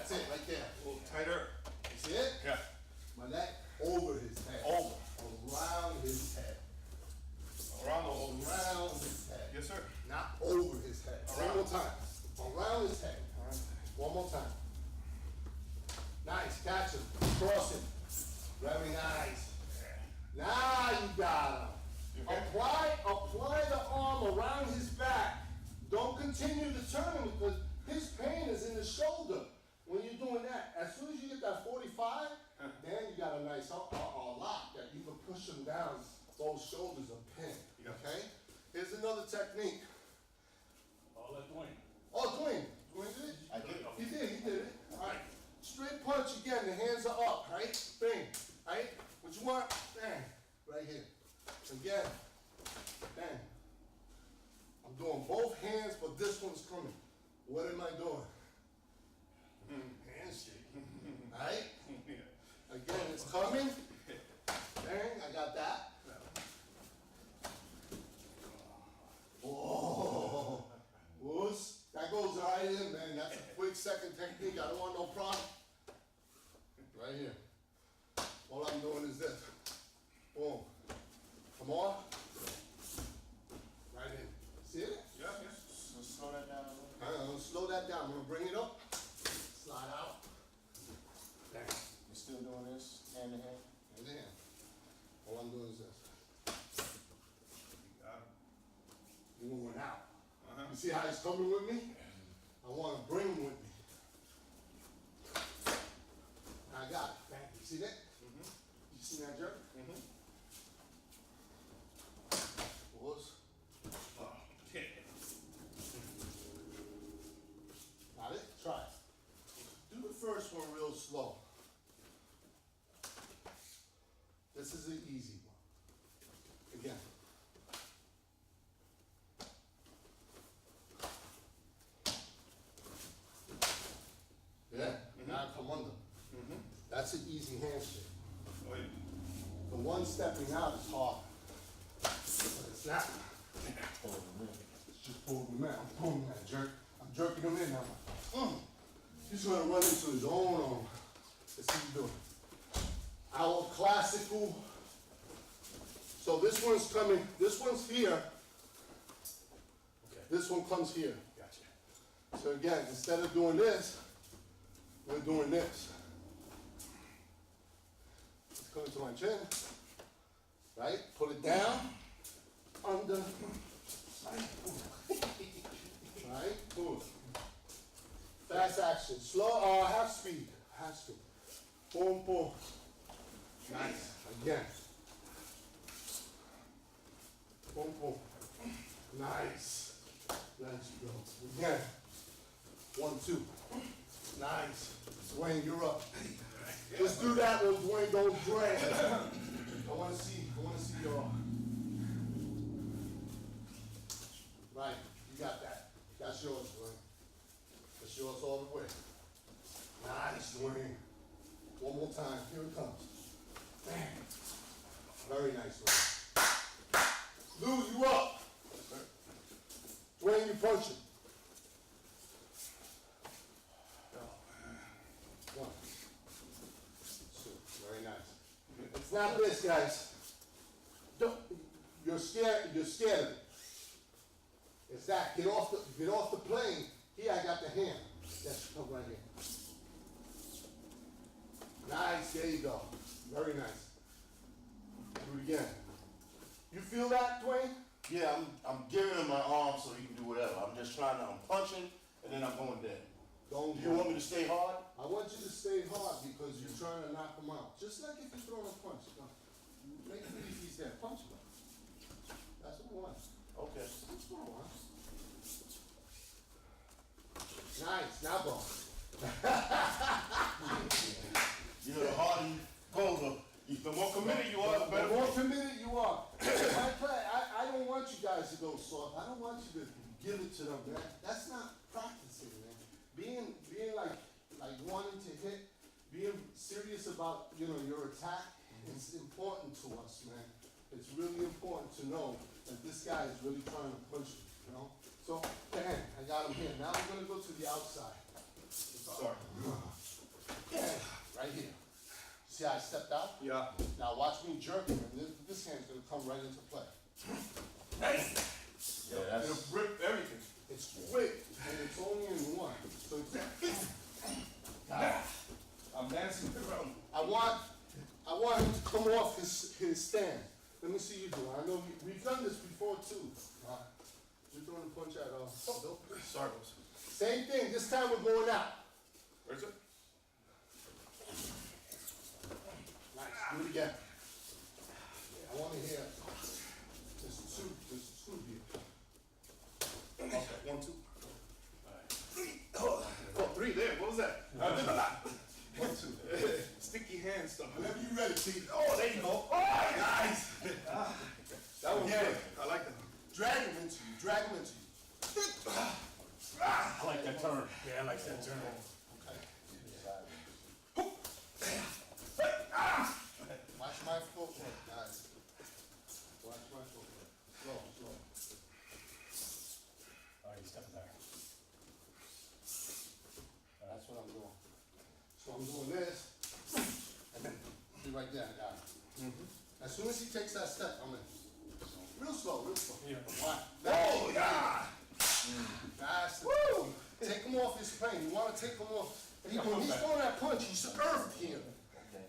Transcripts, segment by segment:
That's it, right there. A little tighter. You see it? Yeah. My neck over his head. Over. Around his head. Around the whole. Around his head. Yes, sir. Not over his head. Around. One more time. Around his head. One more time. Nice. Catch him. Cross him. Very nice. Now you got him. Okay. Apply the arm around his back. Don't continue to turn him because his pain is in the shoulder when you're doing that. As soon as you get that 45, then you got a nice lock that you can push him down. Both shoulders are pinned. Yeah. Okay? Here's another technique. I'll let Dwayne. Oh, Dwayne. Dwayne did it? I did. He did it. All right. Straight punch again. The hands are up, right? Bang. Right? What you want? Bang. Right here. Again. Bang. I'm doing both hands, but this one's coming. What am I doing? Handshake. All right? Yeah. Again, it's coming. Bang. I got that. Oh. Whoosh. That goes right in, man. That's a quick second technique. I don't want no problem. Right here. All I'm doing is this. Boom. Come on. Right in. See it? Yeah, yeah. So slow that down a little. I'm gonna slow that down. I'm gonna bring it up. Slide out. Bang. You still doing this hand to hand? Hand in hand. All I'm doing is this. You got him. Moving out. Uh-huh. You see how he's coming with me? I want to bring him with me. I got it. Bang. You see that? You see that jerk? Pause. Oh, okay. Got it? Try it. Do the first one real slow. This is an easy one. Again. Yeah, now come under. That's an easy handshake. Oh, yeah. The one stepping out is hard. But it's not. It's just pulling him in. I'm pulling him in, jerk. I'm jerking him in now. He's gonna run into his own arm. Let's see what you doing. Our classical. So this one's coming, this one's here. Okay. This one comes here. Gotcha. So again, instead of doing this, we're doing this. It's coming to my chin. Right? Put it down. Under. Right? Move. Fast action. Slow, half speed. Half speed. Boom, boom. Nice. Again. Boom, boom. Nice. Let's go. Again. 1, 2. Nice. Dwayne, you're up. Just do that when Dwayne don't drag. I want to see your. Right, you got that. That's yours, Dwayne. That's yours all the way. Nice, Dwayne. One more time. Here it comes. Bang. Very nice, Dwayne. Lou, you up. Dwayne, you punch it. One. Two. Very nice. It's not this, guys. Don't, you're scared of it. It's that. Get off the plane. Here I got the hand. That's come right here. Nice, there you go. Very nice. Do it again. You feel that, Dwayne? Yeah, I'm giving him my arm so he can do whatever. I'm just trying to, I'm punching and then I'm going down. Don't Do you want me to stay hard? I want you to stay hard because you're trying to knock him out. Just like if you're throwing a punch. Make it believe he's there. Punch him. That's what we want. Okay. That's what I want. Nice. Now go. You know, the harder you go, the more committed you are, the The better. more committed you are. I don't want you guys to go soft. I don't want you to give it to them, man. That's not practicing, man. Being like wanting to hit, being serious about, your attack, it's important to us, man. It's really important to know that this guy is really trying to punch you, So, bam, I got him here. Now we're gonna go to the outside. Sorry. See how I stepped out? Yeah. Now watch me jerk him, and this hand's gonna come right into play. Nice. Yeah, It'll that's, rip everything. It's quick, and it's only in one. So I'm dancing around. I want him to come off his stand. Let me see you do it. I know we've done this before too. You're throwing a punch at dope. Sorry, boss. Same thing, this time we're going out. Where's it? Nice, do it again. I wanna hear, there's two here. Okay, 1, 2. Oh, 3 there. What was that? I did a lot. 1, 2. Sticky hand stuff. Whenever you ready, T. Oh, there you go. Oh, nice. That was Yeah. good. I like that. Drag him into you, drag him into you. I like that turn. Yeah, I like that turn. Watch my footwork, guys. Watch my footwork. Slow. Alright, you step back. That's what I'm doing. So I'm doing this, and then be right there, I got it. As soon as he takes that step, I'm in. Real slow. Yeah. Watch. Oh, yeah. Fast. Woo! Take him off his plane. You want to take him off. When he's throwing that punch, he's earthed here.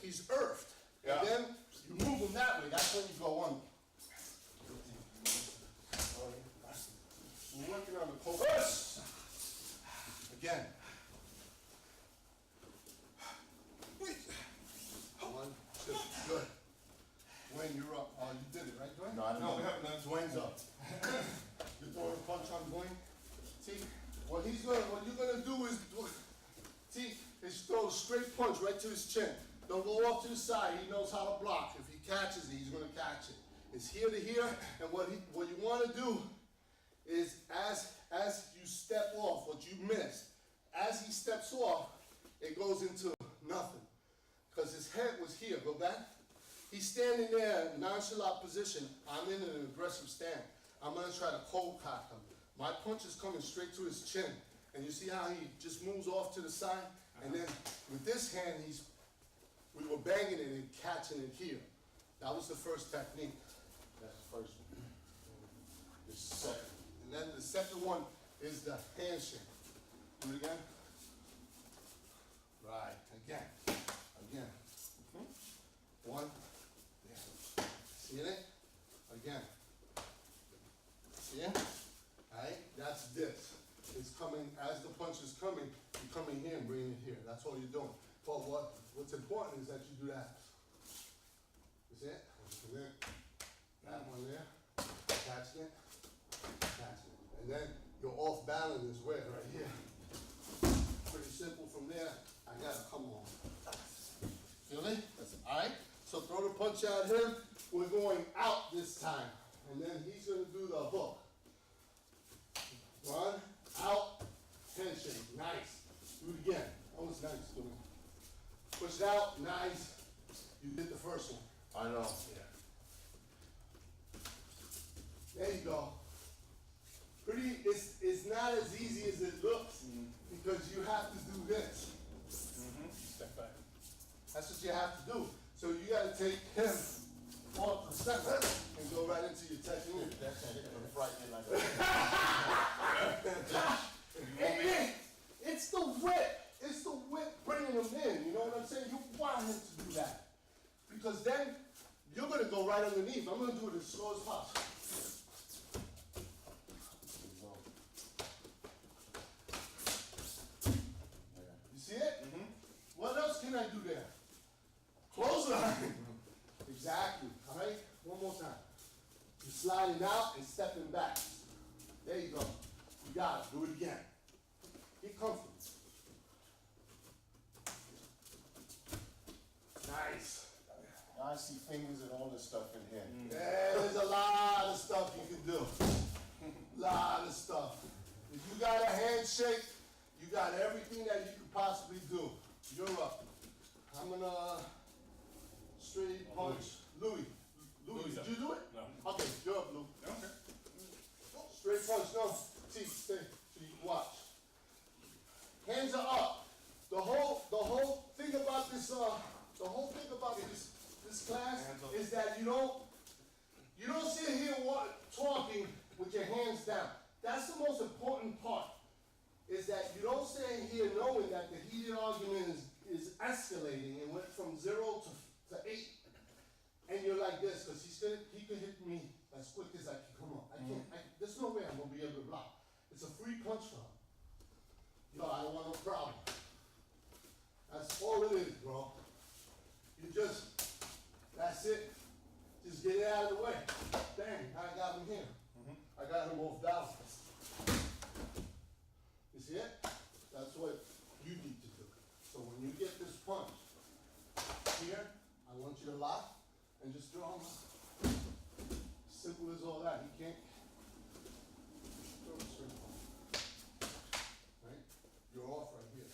He's earthed. Yeah. And then you move him that way. That's when you go under. We're working on the push. Again. 1, 2. Good. Dwayne, you're up. Oh, you did it, right, Dwayne? No, I No, we haven't done this. Dwayne's up. You're throwing a punch on Dwayne. See, what you're gonna do is, see, is throw a straight punch right to his chin. Don't go off to the side. He knows how to block. If he catches it, he's gonna catch it. It's here to here, and what you want to do is, as you step off, what you missed, as he steps off, it goes into nothing, because his head was here. Go back. He's standing there, nonchalant position. I'm in an aggressive stand. I'm gonna try to cold cock him. My punch is coming straight to his chin. And you see how he just moves off to the side? And then with this hand, we were banging it and catching it here. That was the first technique. That's the first one. The second. And then the second one is the handshake. Do it again. Right, again. One. Yeah. See it? Again. See it? Alright? That's this. It's coming, as the punch is coming, you come in here and bring it here. That's all you're doing. But what's important is that you do that. You see it? And then that one there, catching it. And then your off balance is where? Right here. Pretty simple from there. I gotta come on. Feel it? Alright? So throw the punch at him. We're going out this time. And then he's gonna do the hook. 1, out, handshake. Nice. Do it again. That was nice, doing it. Push it out, nice. You did the first one. I know. There you go. It's not as easy as it looks because you have to do this. Step back. That's what you have to do. So you gotta take him off the center and go right into your technique. That's it. I'm frightening like that. It's the whip. It's the whip bringing him in. You know what I'm saying? You want him to do that. Because then you're gonna go right underneath. I'm gonna do it as slow as possible. You see it? What else can I do there? Clothesline. Exactly. All right? One more time. You're sliding out and stepping back. There you go. You got it. Do it again. Get comfortable. Nice. I see fingers and all this stuff in here. Yeah, there's a lot of stuff you can do. Lot of stuff. If you got a handshake, you got everything that you could possibly do. You're up. I'm gonna straight punch Louis. Louis, did you do it? No. Okay, you're up, Lou. Okay. Straight punch, no. See, stay. So you can watch. Hands are up. The whole thing about this the whole thing about this class is that you don't sit here talking with your hands down. That's the most important part, is that you don't stand here knowing that the heated argument is escalating and went from 0 to 8, and you're like this, because he could hit me as quick as I can come up. There's no way I'm gonna be able to block. It's a free punch for him. Yo, I don't want no problem. That's all it is, bro. That's it. Just get it out of the way. Bang, I got him here. I got him off balance. You see it? That's what you need to do. So when you get this punch here, I want you to lock and just throw him out. Simple as all that. He can't throw a straight punch. Right? You're off right here.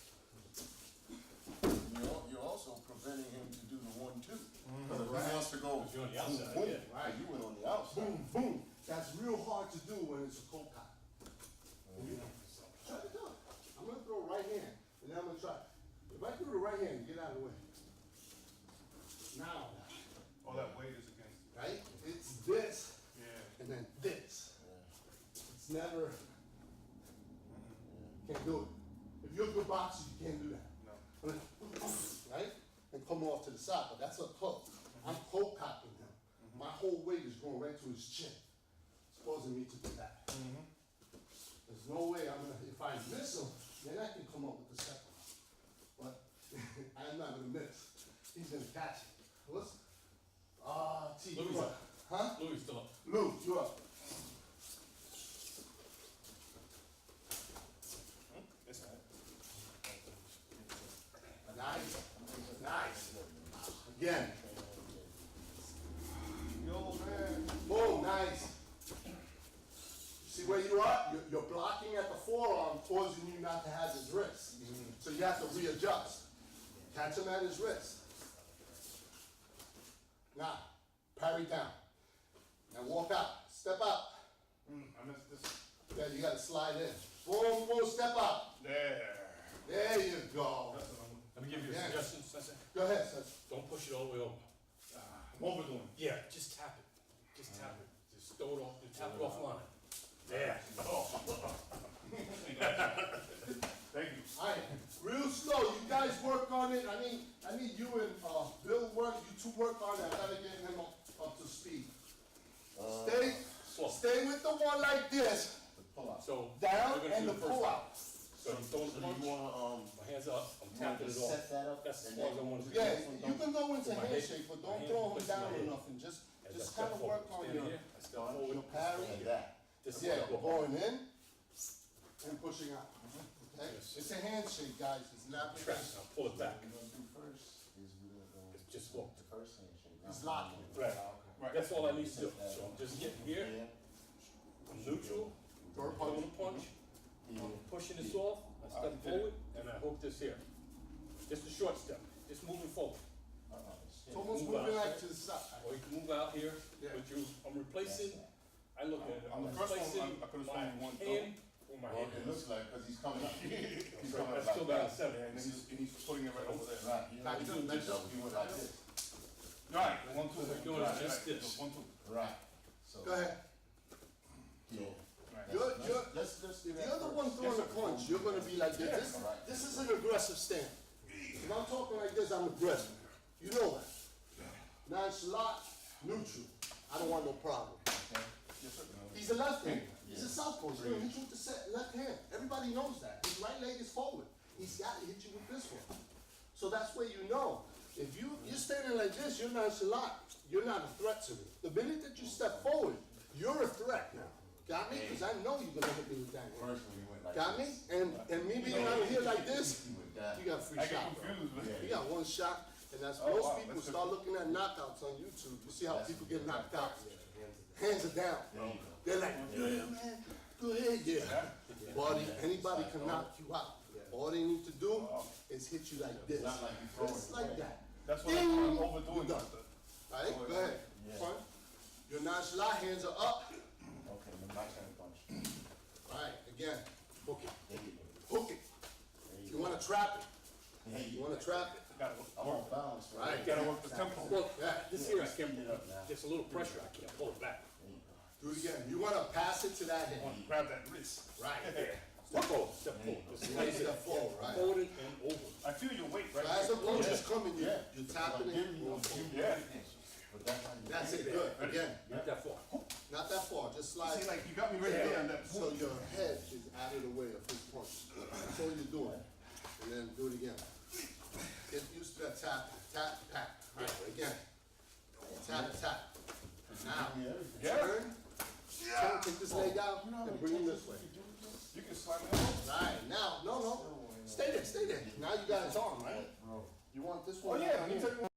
You're also preventing him to do the 1-2. Because if Right. he wants to go, You're on the outside, boom, yeah. right, you went on the outside. Boom, boom. That's real hard to do when it's a cold cop. Try to do it. I'm gonna throw right hand, and then I'm gonna try. If I throw the right hand, get out of the way. Now, All that weight is against you. right? It's this, Yeah. and then this. It's never, can't do it. If you're a good boxer, you can't do that. No. Right? And come off to the side, but that's up close. I'm cold copping him. My whole weight is going right to his chin. It's causing me to do that. There's no way if I miss him, then I can come up with the second one. But I'm not gonna miss. He's gonna catch it. Listen. T, Louis you up. Huh? Louis still up. Lou, you up. It's all right. Nice. Nice. Again. Yo, man. Boom, nice. See where you are? You're blocking at the forearm, causing you not to have his wrist. So you have to readjust. Catch him at his wrist. Now, parry down. Now walk out. Step out. I missed this. Then you gotta slide in. Boom, boom, step out. There. There you go. That's what Let me give you a Yeah. suggestion, Sensei. Go ahead, son. Don't push it all the way over. I'm overdoing. Yeah, just tap it. Just tap it. Just throw it off. Just tap it offline. There. Thank you. Alright, real slow. You guys work on it. I need you and Bill work. You two work on it. I gotta get him up to speed. Slow. Stay with the one like this. The pull-out. So Down we're gonna and do the first pull one. out. So I'm throwing the So punch. you wanna, My hands up. I'm you wanna tapping it just off. set that up? That's as and far as I then- want to Yeah, go. you can go into My head- handshake, but my don't hand throw him puts my down head. enough and just As I kind step of forward. work on Stand your here. I step forward. your parry. Like that. Just Yeah, step up. going in and pushing out. Okay? Yes. It's a handshake, guys. It's not Trap. Now pull it back. What we're gonna do first is we're gonna go. It's just look. The first handshake. It's locking. Right. Right. That's all I need to do. So I'm just getting here. Yeah. I'm neutral. Third Throwing punch. a punch. Yeah. I'm pushing this off. I step forward and I hook this here. Just a short step. Just moving forward. It's almost Move out. moving like to the side. Or you can move out here. Yeah. But I'm replacing. I look at it. On I'm the first one, replacing I could've my sworn you wanted to- hand for my Well, hand. it looks like, cause he's coming up. He's coming That's up still like down that. to 7. And then he's putting it right over there. Right, you know, Back he to- do back this, to- he went like this. Right, the 1-2. We're doing Right, just right. this. The 1-2. Right. So. Go ahead. Yeah. Right. Let's do that You're the first. one throwing the punch. You're gonna be like this. This, Right. this is an aggressive stand. If I'm talking like this, I'm aggressive. You know that. Nonchalant, neutral. I don't want no problem. Okay. Yes, sir. He's a left-hander. He's a Yeah. southpaw. He's gonna hit you with the left hand. Everybody knows that. His right leg is forward. He's got to hit you with this one. So that's where you know. If you're standing like this, you're nonchalant. You're not a threat to me. The minute that you step forward, you're a threat now. Got me? Because I know you're gonna hit me with that hand. First when you went like Got me? this. And me being out here like this, He went down. you got a free I get shot, bro. confused, man. You got one shot, and that's Oh, most wow, people that's start looking at knockouts on YouTube. You see how That's people good. get knocked out. Hands are down. There you go. They're like, yeah, man, go ahead, yeah. Buddy, anybody can knock you out. All they need to do is hit you like this. Not like you throwing Just it like away. that. That's what Ding! I'm overdoing. You're done. All right, go ahead. Yeah. Fine. Your nonchalant hands are up. Okay, then my turn to punch. All right, again, hook it. There you go. Hook it. There You wanna trap it. There You you wanna go. trap it. Gotta I'm on work, balance, Right. gotta work the tempo. Well, Yeah. this here I can't, there's a little pressure, I can't pull it back. Do it again. You wanna pass it to that I hand. wanna grab that wrist. Right. Step forward, step forward. Just raise it Step forward, right. forward and over. I feel your weight right As the here. punch is coming, Yeah. you're tapping I'm giving you, it. Yeah. but that's how you. That's it, good. Again, Not that far. not that far, just slide. See, like, you got me right there on that So your head is out of the way of his punch. That's all you're doing. And then do it again. Get used to that tap, tap, tap. Right, again. Tap, tap. Now, Yeah. turn, take this leg out and bring him this way. You can slide me out. Right, now, no, stay there. Now you got his arm, right? You want this Oh, one? yeah, let me tell you